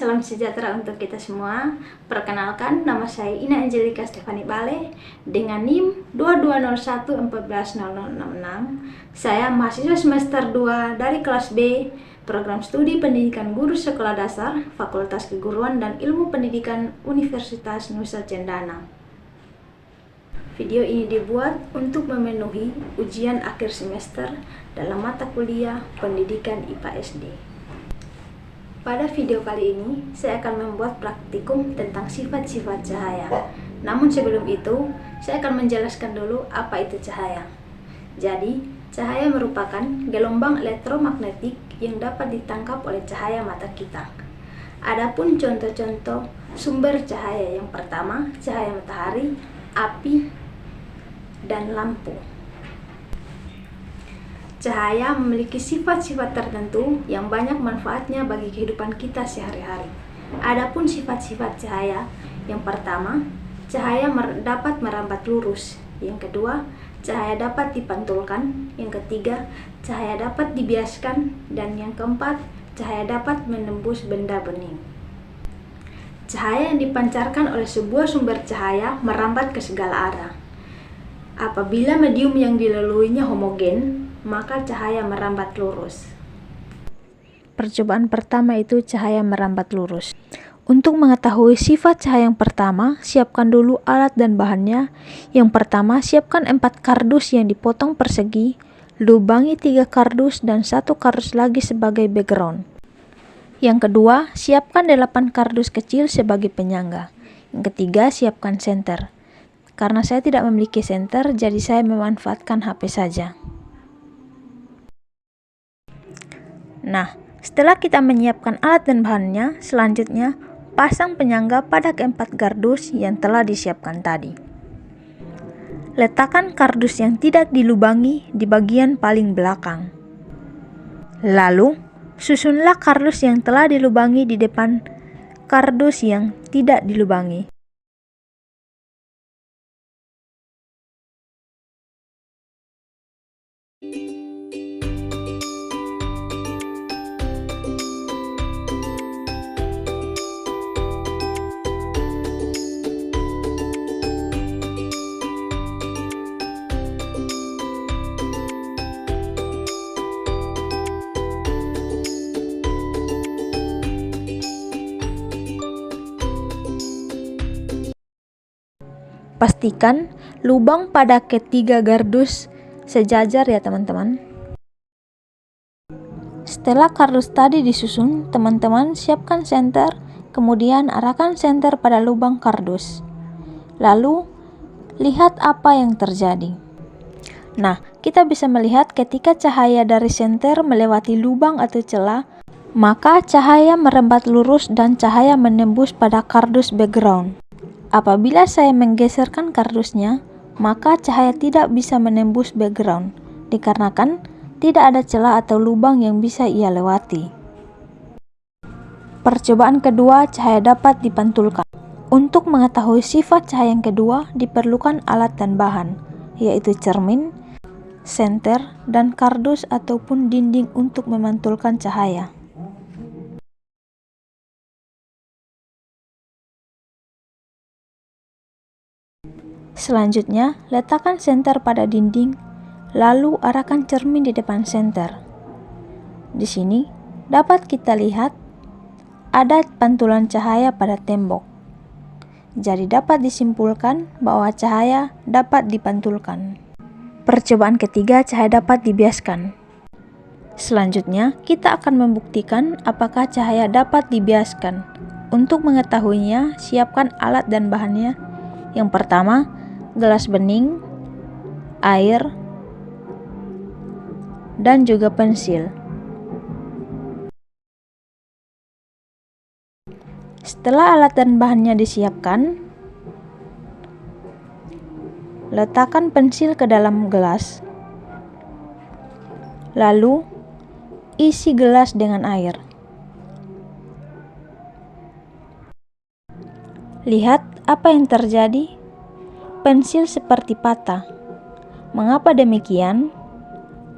salam sejahtera untuk kita semua. Perkenalkan, nama saya Ina Angelika Stefani Bale dengan NIM 2201140066. Saya mahasiswa semester 2 dari kelas B, program studi pendidikan guru sekolah dasar, Fakultas Keguruan dan Ilmu Pendidikan Universitas Nusa Cendana. Video ini dibuat untuk memenuhi ujian akhir semester dalam mata kuliah Pendidikan IPA SD. Pada video kali ini, saya akan membuat praktikum tentang sifat-sifat cahaya. Namun sebelum itu, saya akan menjelaskan dulu apa itu cahaya. Jadi, cahaya merupakan gelombang elektromagnetik yang dapat ditangkap oleh cahaya mata kita. Adapun contoh-contoh sumber cahaya yang pertama, cahaya matahari, api, dan lampu. Cahaya memiliki sifat-sifat tertentu yang banyak manfaatnya bagi kehidupan kita sehari-hari. Adapun sifat-sifat cahaya, yang pertama, cahaya dapat merambat lurus. Yang kedua, cahaya dapat dipantulkan. Yang ketiga, cahaya dapat dibiaskan. Dan yang keempat, cahaya dapat menembus benda bening. Cahaya yang dipancarkan oleh sebuah sumber cahaya merambat ke segala arah. Apabila medium yang dilaluinya homogen, maka cahaya merambat lurus. Percobaan pertama itu cahaya merambat lurus. Untuk mengetahui sifat cahaya yang pertama, siapkan dulu alat dan bahannya. Yang pertama, siapkan 4 kardus yang dipotong persegi, lubangi 3 kardus dan 1 kardus lagi sebagai background. Yang kedua, siapkan 8 kardus kecil sebagai penyangga. Yang ketiga, siapkan senter. Karena saya tidak memiliki senter, jadi saya memanfaatkan HP saja. Nah, setelah kita menyiapkan alat dan bahannya, selanjutnya pasang penyangga pada keempat kardus yang telah disiapkan tadi. Letakkan kardus yang tidak dilubangi di bagian paling belakang. Lalu, susunlah kardus yang telah dilubangi di depan kardus yang tidak dilubangi. Pastikan lubang pada ketiga kardus sejajar ya teman-teman. Setelah kardus tadi disusun, teman-teman siapkan senter, kemudian arahkan senter pada lubang kardus. Lalu, lihat apa yang terjadi. Nah, kita bisa melihat ketika cahaya dari senter melewati lubang atau celah, maka cahaya merambat lurus dan cahaya menembus pada kardus background. Apabila saya menggeserkan kardusnya, maka cahaya tidak bisa menembus background, dikarenakan tidak ada celah atau lubang yang bisa ia lewati. Percobaan kedua, cahaya dapat dipantulkan. Untuk mengetahui sifat cahaya yang kedua, diperlukan alat dan bahan, yaitu cermin, senter, dan kardus ataupun dinding untuk memantulkan cahaya. Selanjutnya, letakkan senter pada dinding, lalu arahkan cermin di depan senter. Di sini, dapat kita lihat ada pantulan cahaya pada tembok. Jadi dapat disimpulkan bahwa cahaya dapat dipantulkan. Percobaan ketiga, cahaya dapat dibiaskan. Selanjutnya, kita akan membuktikan apakah cahaya dapat dibiaskan. Untuk mengetahuinya, siapkan alat dan bahannya. Yang pertama, gelas bening, air, dan juga pensil. Setelah alat dan bahannya disiapkan, letakkan pensil ke dalam gelas. Lalu, isi gelas dengan air. Lihat apa yang terjadi. Pensil seperti patah. Mengapa demikian?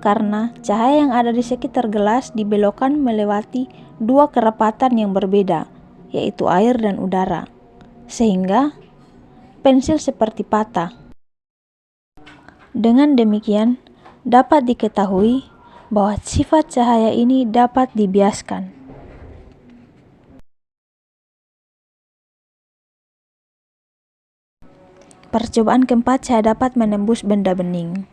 Karena cahaya yang ada di sekitar gelas dibelokkan melewati 2 kerapatan yang berbeda. yaitu air dan udara, sehingga pensil seperti patah. Dengan demikian, dapat diketahui bahwa sifat cahaya ini dapat dibiaskan. Percobaan keempat, cahaya dapat menembus benda bening.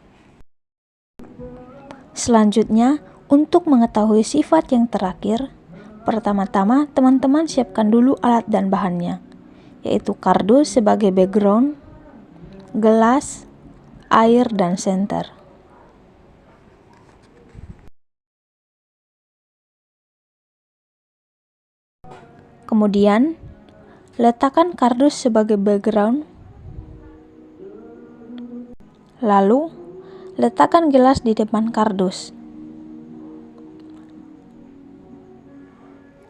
Selanjutnya, untuk mengetahui sifat yang terakhir, pertama-tama teman-teman siapkan dulu alat dan bahannya, yaitu kardus sebagai background, gelas, air, dan senter. Kemudian, letakkan kardus sebagai background, lalu letakkan gelas di depan kardus.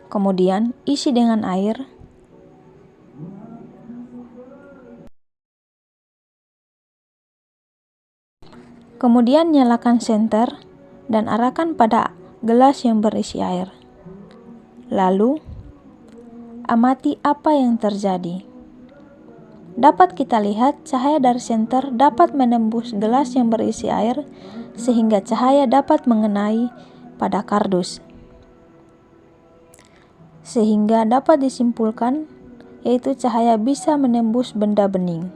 Kemudian, isi dengan air. Kemudian, nyalakan senter dan arahkan pada gelas yang berisi air. Lalu, amati apa yang terjadi. Dapat kita lihat cahaya dari senter dapat menembus gelas yang berisi air sehingga cahaya dapat mengenai pada kardus. Sehingga dapat disimpulkan yaitu cahaya bisa menembus benda bening.